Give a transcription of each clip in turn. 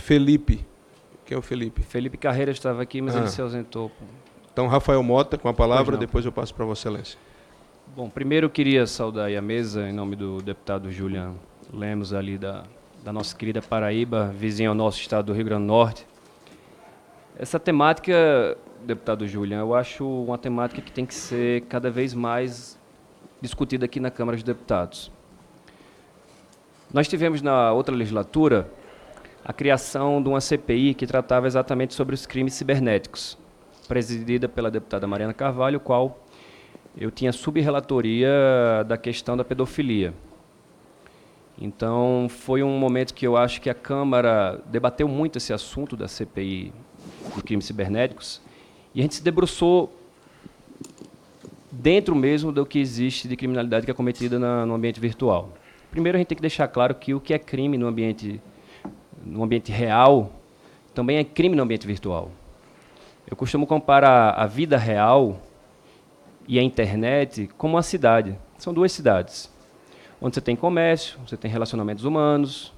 Felipe. Quem é o Felipe? Felipe Carreira estava aqui, mas ele se ausentou. Então, Rafael Mota, com a palavra, depois eu passo para Vossa Excelência. Bom, primeiro eu queria saudar aí a mesa, em nome do deputado Julian Lemos, ali da nossa querida Paraíba, vizinho ao nosso estado do Rio Grande do Norte. Essa temática, deputado Julian, eu acho uma temática que tem que ser cada vez mais discutida aqui na Câmara dos Deputados. Nós tivemos na outra legislatura a criação de uma CPI que tratava exatamente sobre os crimes cibernéticos, presidida pela deputada Mariana Carvalho, qual eu tinha subrelatoria da questão da pedofilia. Então, foi um momento que eu acho que a Câmara debateu muito esse assunto da CPI de crimes cibernéticos, e a gente se debruçou dentro mesmo do que existe de criminalidade que é cometida no ambiente virtual. Primeiro, a gente tem que deixar claro que o que é crime no ambiente real também é crime no ambiente virtual. Eu costumo comparar a vida real e a internet como uma cidade. São duas cidades, onde você tem comércio, você tem relacionamentos humanos,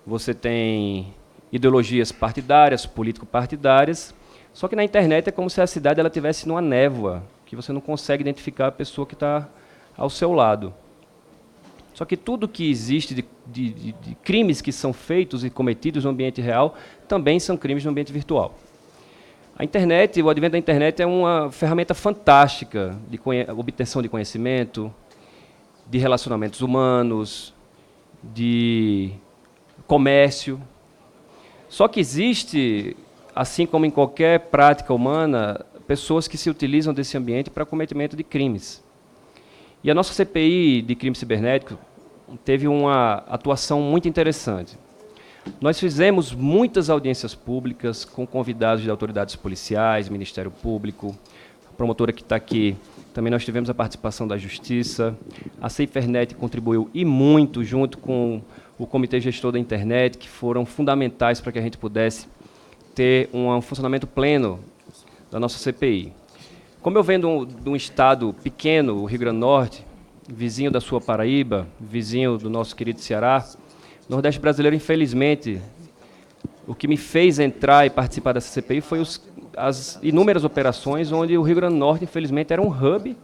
você tem ideologias partidárias, político-partidárias, só que na internet é como se a cidade ela tivesse numa névoa, que você não consegue identificar a pessoa que está ao seu lado. Só que tudo que existe de crimes que são feitos e cometidos no ambiente real também são crimes no ambiente virtual. A internet, o advento da internet é uma ferramenta fantástica de obtenção de conhecimento, de relacionamentos humanos, de comércio. Só que existe, assim como em qualquer prática humana, pessoas que se utilizam desse ambiente para cometimento de crimes. E a nossa CPI de crime cibernético teve uma atuação muito interessante. Nós fizemos muitas audiências públicas com convidados de autoridades policiais, Ministério Público, a promotora que está aqui. Também nós tivemos a participação da Justiça. A SaferNet contribuiu e muito junto com o Comitê Gestor da Internet, que foram fundamentais para que a gente pudesse ter um funcionamento pleno da nossa CPI. Como eu venho de um estado pequeno, o Rio Grande do Norte, vizinho da sua Paraíba, vizinho do nosso querido Ceará, o Nordeste brasileiro, infelizmente, o que me fez entrar e participar dessa CPI foi as inúmeras operações onde o Rio Grande do Norte, infelizmente, era um hub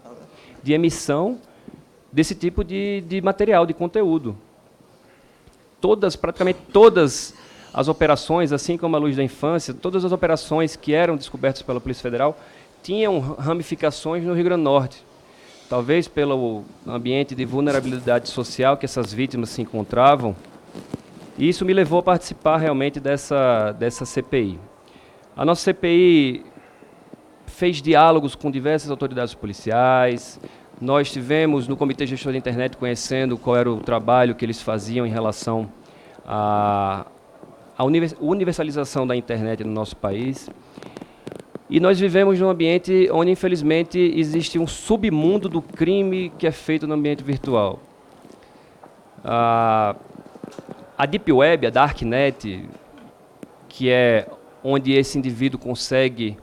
de emissão desse tipo de material, de conteúdo. Praticamente todas as operações, assim como a Luz da Infância, todas as operações que eram descobertas pela Polícia Federal tinham ramificações no Rio Grande do Norte. Talvez pelo ambiente de vulnerabilidade social que essas vítimas se encontravam. E isso me levou a participar realmente dessa CPI. A nossa CPI fez diálogos com diversas autoridades policiais. Nós tivemos no Comitê Gestor da Internet conhecendo qual era o trabalho que eles faziam em relação à universalização da internet no nosso país. E nós vivemos num ambiente onde, infelizmente, existe um submundo do crime que é feito no ambiente virtual. A Deep Web, a Darknet, que é onde esse indivíduo consegue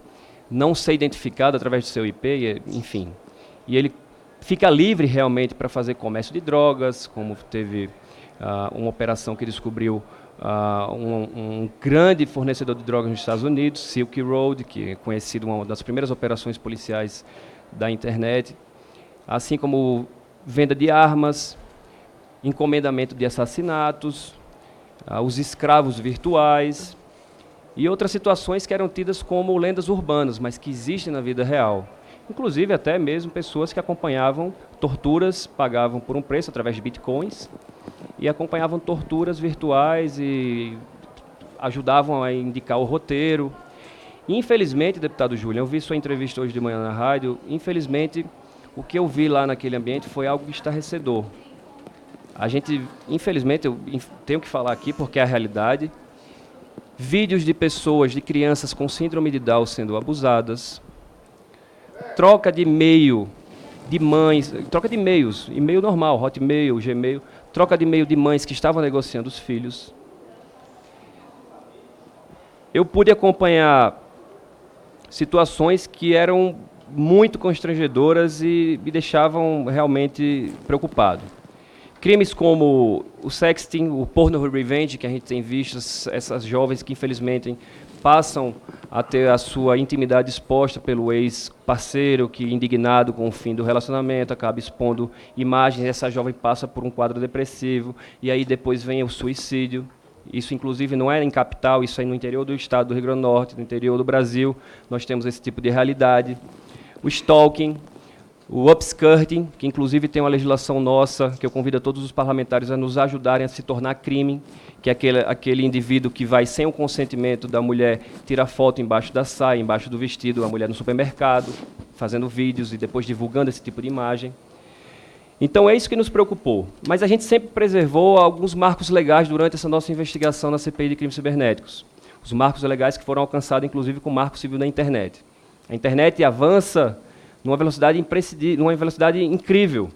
não ser identificado através do seu IP, enfim. E ele fica livre realmente para fazer comércio de drogas, como teve uma operação que descobriu um grande fornecedor de drogas nos Estados Unidos, Silk Road, que é conhecido uma das primeiras operações policiais da internet, assim como venda de armas, encomendamento de assassinatos, os escravos virtuais e outras situações que eram tidas como lendas urbanas, mas que existem na vida real. Inclusive até mesmo pessoas que acompanhavam torturas, pagavam por um preço através de bitcoins e acompanhavam torturas virtuais e ajudavam a indicar o roteiro. Infelizmente, deputado Julian, eu vi sua entrevista hoje de manhã na rádio, infelizmente o que eu vi lá naquele ambiente foi algo estarrecedor. A gente, infelizmente, eu tenho que falar aqui porque é a realidade, vídeos de pessoas, de crianças com síndrome de Down sendo abusadas, troca de e-mail de mães, troca de e-mails, e-mail normal, Hotmail, Gmail, troca de e-mail de mães que estavam negociando os filhos. Eu pude acompanhar situações que eram muito constrangedoras e me deixavam realmente preocupado. Crimes como o sexting, o porno revenge, que a gente tem visto, essas jovens que infelizmente passam a ter a sua intimidade exposta pelo ex-parceiro, que indignado com o fim do relacionamento, acaba expondo imagens, e essa jovem passa por um quadro depressivo, e aí depois vem o suicídio. Isso, inclusive, não é em capital, isso é no interior do estado do Rio Grande do Norte, no interior do Brasil, nós temos esse tipo de realidade. O stalking, o upskirting, que inclusive tem uma legislação nossa, que eu convido a todos os parlamentares a nos ajudarem a se tornar crime, que é aquele indivíduo que vai, sem o consentimento da mulher, tira foto embaixo da saia, embaixo do vestido, a mulher no supermercado, fazendo vídeos e depois divulgando esse tipo de imagem. Então é isso que nos preocupou. Mas a gente sempre preservou alguns marcos legais durante essa nossa investigação na CPI de crimes cibernéticos. Os marcos legais que foram alcançados, inclusive, com o Marco Civil da Internet. A internet avança numa velocidade incrível.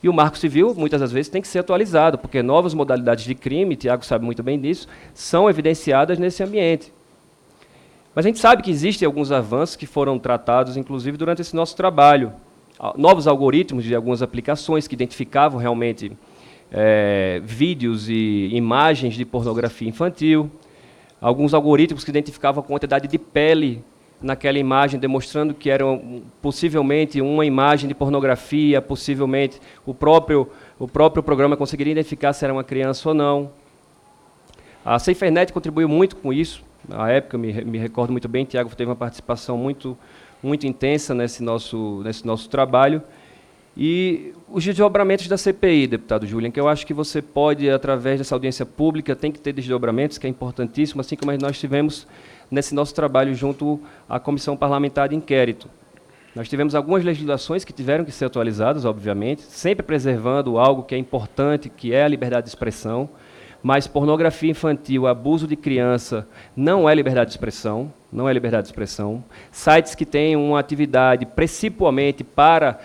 E o Marco Civil, muitas das vezes, tem que ser atualizado, porque novas modalidades de crime, Tiago sabe muito bem disso, são evidenciadas nesse ambiente. Mas a gente sabe que existem alguns avanços que foram tratados, inclusive, durante esse nosso trabalho. Novos algoritmos de algumas aplicações que identificavam realmente vídeos e imagens de pornografia infantil. Alguns algoritmos que identificavam a quantidade de pele naquela imagem, demonstrando que era possivelmente uma imagem de pornografia, possivelmente o próprio programa conseguiria identificar se era uma criança ou não. A SaferNet contribuiu muito com isso. Na época, me recordo muito bem, Tiago teve uma participação muito intensa nesse nosso trabalho. E os desdobramentos da CPI, deputado Julian, que eu acho que você pode, através dessa audiência pública, tem que ter desdobramentos, que é importantíssimo, assim como nós tivemos nesse nosso trabalho junto à Comissão Parlamentar de Inquérito. Nós tivemos algumas legislações que tiveram que ser atualizadas, obviamente, sempre preservando algo que é importante, que é a liberdade de expressão, mas pornografia infantil, abuso de criança, não é liberdade de expressão, não é liberdade de expressão. Sites que têm uma atividade principalmente para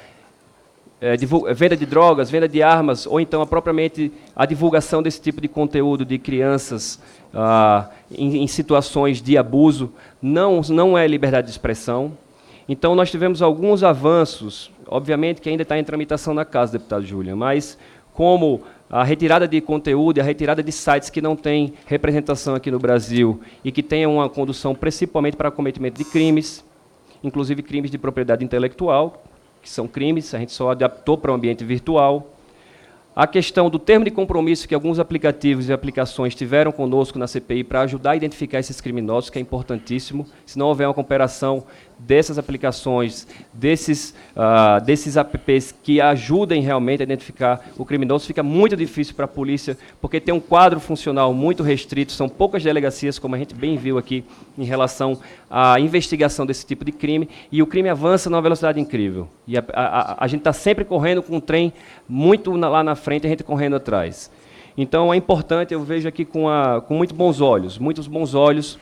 venda de drogas, venda de armas, ou então propriamente a divulgação desse tipo de conteúdo de crianças em situações de abuso, não é liberdade de expressão. Então, nós tivemos alguns avanços, obviamente que ainda está em tramitação na casa, deputado Julian, mas como a retirada de conteúdo e a retirada de sites que não têm representação aqui no Brasil e que tenham uma condução principalmente para cometimento de crimes, inclusive crimes de propriedade intelectual, que são crimes, a gente só adaptou para o ambiente virtual. A questão do termo de compromisso que alguns aplicativos e aplicações tiveram conosco na CPI para ajudar a identificar esses criminosos, que é importantíssimo. Se não houver uma cooperação dessas aplicações, desses apps que ajudem realmente a identificar o criminoso, fica muito difícil para a polícia, porque tem um quadro funcional muito restrito, são poucas delegacias, como a gente bem viu aqui, em relação à investigação desse tipo de crime, e o crime avança numa velocidade incrível. E a gente está sempre correndo com um trem muito lá na frente, a gente correndo atrás. Então, é importante, eu vejo aqui com muitos bons olhos.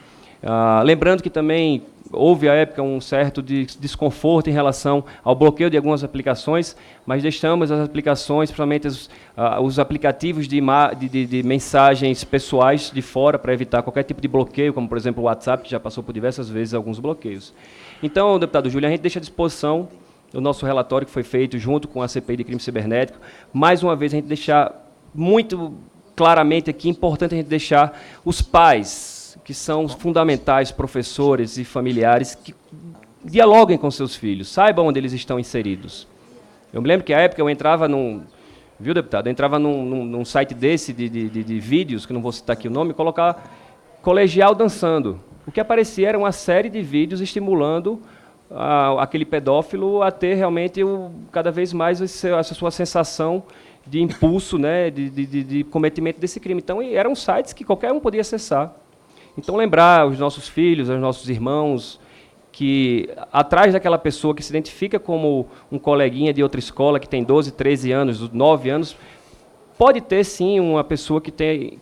Lembrando que também houve, à época, um certo desconforto em relação ao bloqueio de algumas aplicações, mas deixamos as aplicações, principalmente os aplicativos de mensagens pessoais de fora, para evitar qualquer tipo de bloqueio, como, por exemplo, o WhatsApp, que já passou por diversas vezes alguns bloqueios. Então, deputado Júlio, a gente deixa à disposição o nosso relatório que foi feito junto com a CPI de crime cibernético. Mais uma vez, a gente deixar muito claramente aqui, importante a gente deixar os pais, que são fundamentais, professores e familiares, que dialoguem com seus filhos, saibam onde eles estão inseridos. Eu me lembro que, à época, eu entrava viu, deputado? Eu entrava num site desse, de vídeos, que não vou citar aqui o nome, colocar colegial dançando. O que aparecia era uma série de vídeos estimulando aquele pedófilo a ter realmente cada vez mais essa sua sensação de impulso, né, de cometimento desse crime. Então, eram sites que qualquer um podia acessar. Então, lembrar os nossos filhos, os nossos irmãos, que atrás daquela pessoa que se identifica como um coleguinha de outra escola, que tem 12, 13 anos, 9 anos, pode ter, sim, uma pessoa que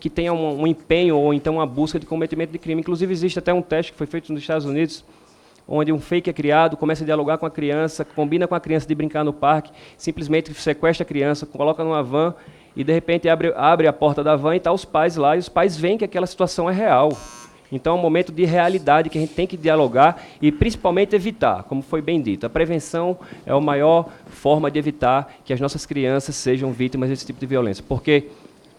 tenha um empenho ou então uma busca de cometimento de crime. Inclusive, existe até um teste que foi feito nos Estados Unidos, onde um fake é criado, começa a dialogar com a criança, combina com a criança de brincar no parque, simplesmente sequestra a criança, coloca numa van e, de repente, abre a porta da van e está os pais lá, e os pais veem que aquela situação é real. Então é um momento de realidade que a gente tem que dialogar e principalmente evitar, como foi bem dito. A prevenção é a maior forma de evitar que as nossas crianças sejam vítimas desse tipo de violência. Porque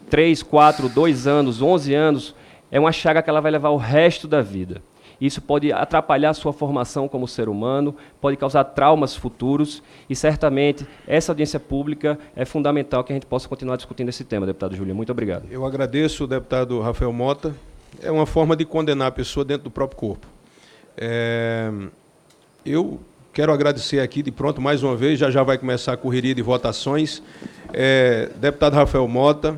3, 4, 2 anos, 11 anos, é uma chaga que ela vai levar o resto da vida. Isso pode atrapalhar a sua formação como ser humano, pode causar traumas futuros e, certamente, essa audiência pública é fundamental que a gente possa continuar discutindo esse tema, deputado Júlio. Muito obrigado. Eu agradeço o deputado Rafael Mota. É uma forma de condenar a pessoa dentro do próprio corpo. Eu quero agradecer aqui, de pronto, mais uma vez, já vai começar a correria de votações. Deputado Rafael Mota,